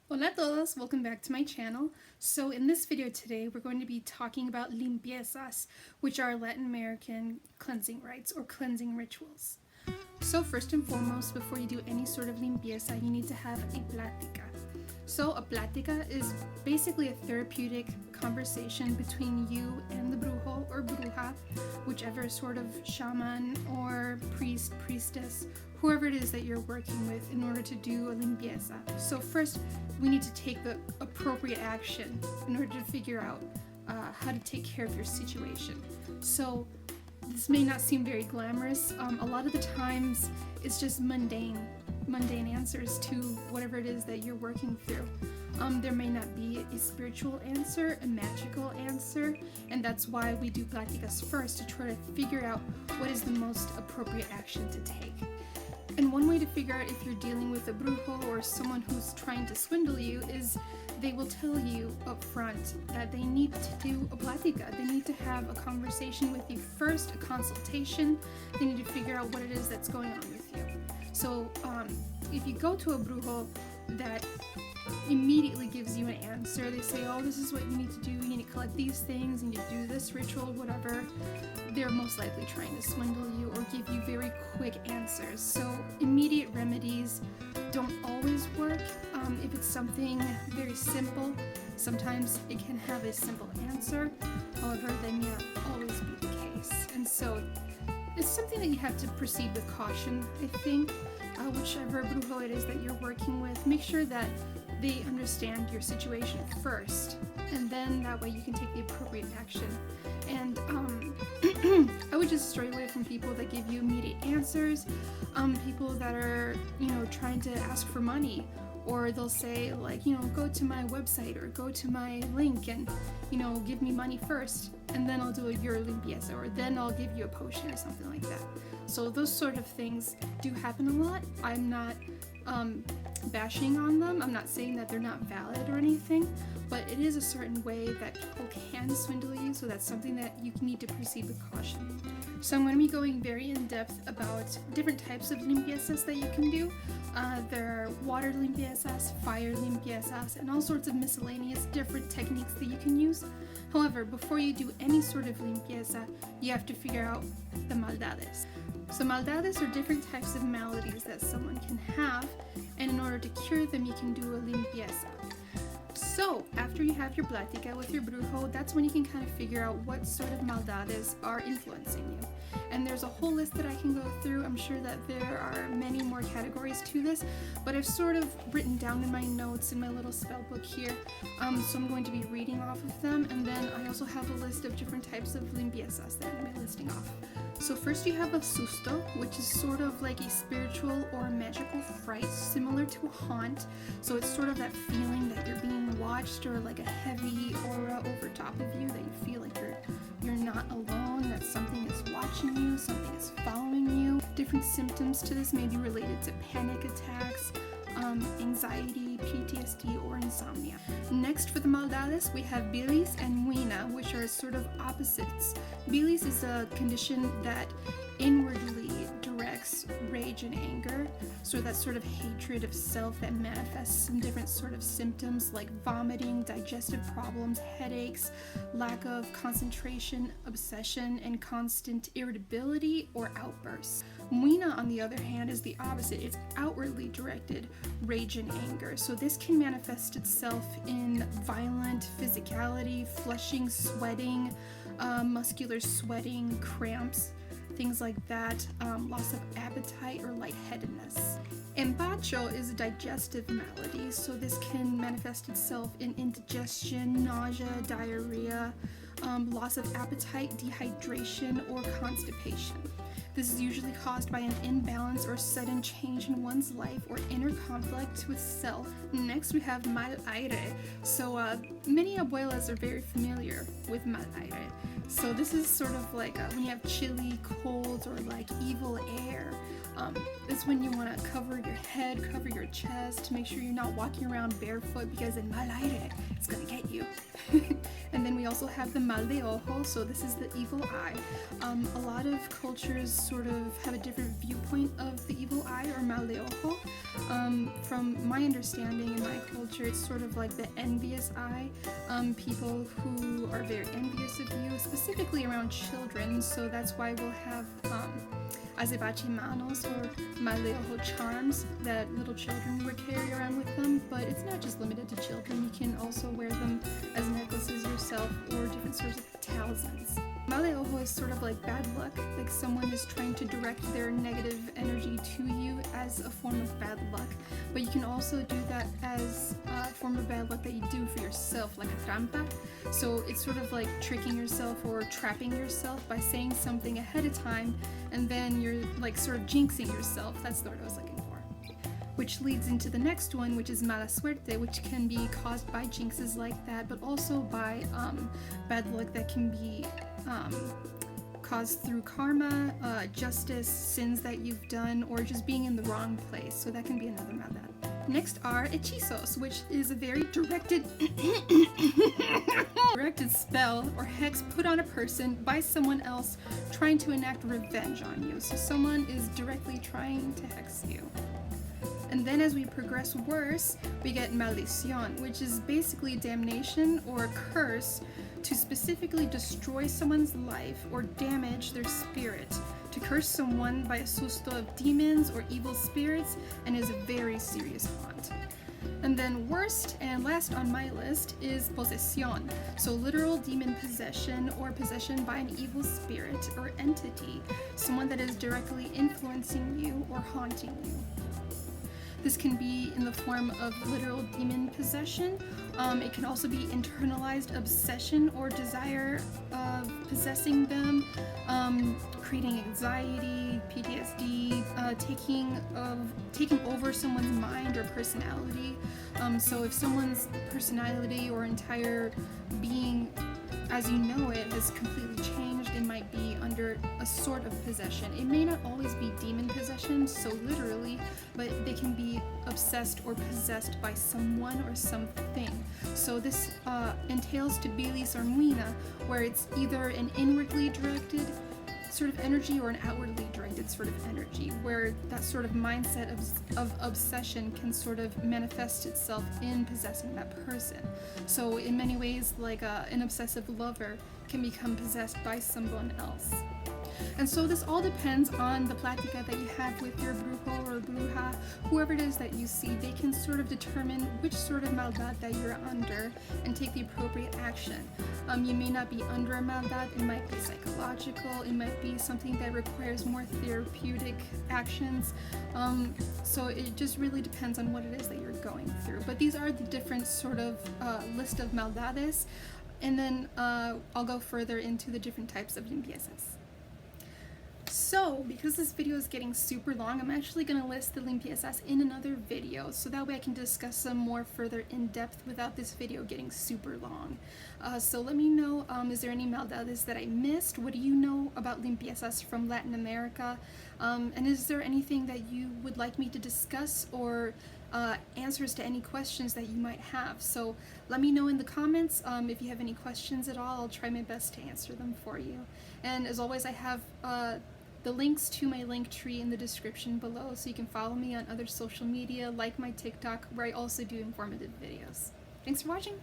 Hola a todos, welcome back to my channel. So in this video today, we're going to be talking about limpiezas, which are Latin American cleansing rites or cleansing rituals. So first and foremost, before you do any sort of limpieza, you need to have a plática. So a plática is basically a therapeutic conversation between you and the brujo or bruja, whichever sort of shaman or priest, priestess, whoever it is that you're working with in order to do a limpieza. So first, we need to take the appropriate action in order to figure out how to take care of your situation. So this may not seem very glamorous. A lot of the times it's just mundane answers to whatever it is that you're working through. There may not be a spiritual answer, a magical answer, and that's why we do pláticas first, to try to figure out what is the most appropriate action to take. And one way to figure out if you're dealing with a brujo or someone who's trying to swindle you is they will tell you up front that they need to do a plática. They need to have a conversation with you first, a consultation. They need to figure out what it is that's going on with you. So if you go to a brujo that immediately gives you an answer, they say, oh, this is what you need to do, you need to collect these things, you need to do this ritual, whatever, they're most likely trying to swindle you or give you very quick answers. So immediate remedies don't always work. If it's something very simple, sometimes it can have a simple answer. However, that may not always be the case. And so it's something that you have to proceed with caution, I think. Whichever brujo it is that you're working with, make sure that they understand your situation first, and then that way you can take the appropriate action. And I would just stray away from people that give you immediate answers, people that are, trying to ask for money, or they'll say like, go to my website or go to my link and, give me money first, and then I'll do your limpieza, or then I'll give you a potion or something like that. So those sort of things do happen a lot. I'm not bashing on them. I'm not saying that they're not valid or anything, but it is a certain way that people can swindle you, so that's something that you need to proceed with caution. So I'm going to be going very in depth about different types of limpiezas that you can do. There are water limpiezas, fire limpiezas, and all sorts of miscellaneous different techniques that you can use. However, before you do any sort of limpieza, you have to figure out the maldades. So maldades are different types of maladies that someone can have, and in order to cure them, you can do a limpieza. So after you have your plática with your brujo, that's when you can kind of figure out what sort of maldades are influencing you. And there's a whole list that I can go through. I'm sure that there are many more categories to this, but I've sort of written down in my notes in my little spell book here. So I'm going to be reading off of them, and then I also have a list of different types of limpiezas that I'm listing off. So first you have a susto, which is sort of like a spiritual or magical fright, similar to a haunt. So it's sort of that feeling that you're being watched, or like a heavy aura over top of you, that you feel like you're not alone, that something is watching you, something is following you. Different symptoms to this may be related to panic attacks, anxiety, PTSD, or insomnia. Next, for the maldades, we have bilis and muina, which are sort of opposites. Bilis is a condition that inwardly directs rage and anger, so that sort of hatred of self that manifests in different sort of symptoms like vomiting, digestive problems, headaches, lack of concentration, obsession, and constant irritability or outbursts. Muina, on the other hand, is the opposite. It's outwardly directed rage and anger. So this can manifest itself in violent physicality, flushing, sweating, muscular sweating, cramps, things like that, loss of appetite or lightheadedness. Empacho is a digestive malady, so this can manifest itself in indigestion, nausea, diarrhea, loss of appetite, dehydration, or constipation. This is usually caused by an imbalance or sudden change in one's life or inner conflict with self. Next, we have mal aire. So many abuelas are very familiar with mal aire. So this is sort of like when you have chilly, cold, or like evil air. It's when you want to cover your head, cover your chest, to make sure you're not walking around barefoot, because in mal aire, it's gonna get you. And then we also have the mal de ojo, so this is the evil eye. A lot of cultures sort of have a different viewpoint of the evil eye or mal de ojo. From my understanding in my culture, picture, it's sort of like the envious eye. People who are very envious of you, specifically around children. So that's why we'll have azebache manos or maleojo charms that little children would carry around with them. But it's not just limited to children. You can also wear them as necklaces yourself or different sorts of talismans. Maleojo is sort of like bad luck, like someone is trying to direct their negative energy to you as a form of bad luck. But you can also do that as a form of bad luck that you do for yourself, like a trampa. So it's sort of like tricking yourself or trapping yourself by saying something ahead of time, and then you're like sort of jinxing yourself. That's the word I was looking for. Which leads into the next one, which is mala suerte, which can be caused by jinxes like that, but also by bad luck that can be caused through karma, justice, sins that you've done, or just being in the wrong place. So that can be another maldad. Next are hechizos, which is a very directed spell or hex put on a person by someone else trying to enact revenge on you. So someone is directly trying to hex you. And then as we progress worse, we get maldición, which is basically damnation or a curse to specifically destroy someone's life or damage their spirit, to curse someone by a susto of demons or evil spirits, and is a very serious haunt. And then worst and last on my list is posesión, so literal demon possession or possession by an evil spirit or entity, someone that is directly influencing you or haunting you. This can be in the form of literal demon possession. It can also be internalized obsession or desire of possessing them, creating anxiety, PTSD, taking over someone's mind or personality. So if someone's personality or entire being as you know it has completely changed, it might be under a sort of possession. It may not always be demon possession, so literally, but they can be obsessed or possessed by someone or something. So this entails to bilis or muina, where it's either an inwardly directed sort of energy or an outwardly directed sort of energy, where that sort of mindset of obsession can sort of manifest itself in possessing that person. So in many ways, like an obsessive lover can become possessed by someone else. And so this all depends on the plática that you have with your brujo or bruja, whoever it is that you see. They can sort of determine which sort of maldad that you're under and take the appropriate action. You may not be under a maldad, it might be psychological, it might be something that requires more therapeutic actions. So it just really depends on what it is that you're going through. But these are the different sort of list of maldades, and then I'll go further into the different types of limpiezas. So, because this video is getting super long, I'm actually going to list the limpiezas in another video, so that way I can discuss them more further in depth without this video getting super long. So let me know, is there any maldades that I missed? What do you know about limpiezas from Latin America? And is there anything that you would like me to discuss, or answers to any questions that you might have? So let me know in the comments. If you have any questions at all, I'll try my best to answer them for you. And as always, I have the links to my link tree in the description below, so you can follow me on other social media, like my TikTok, where I also do informative videos. Thanks for watching!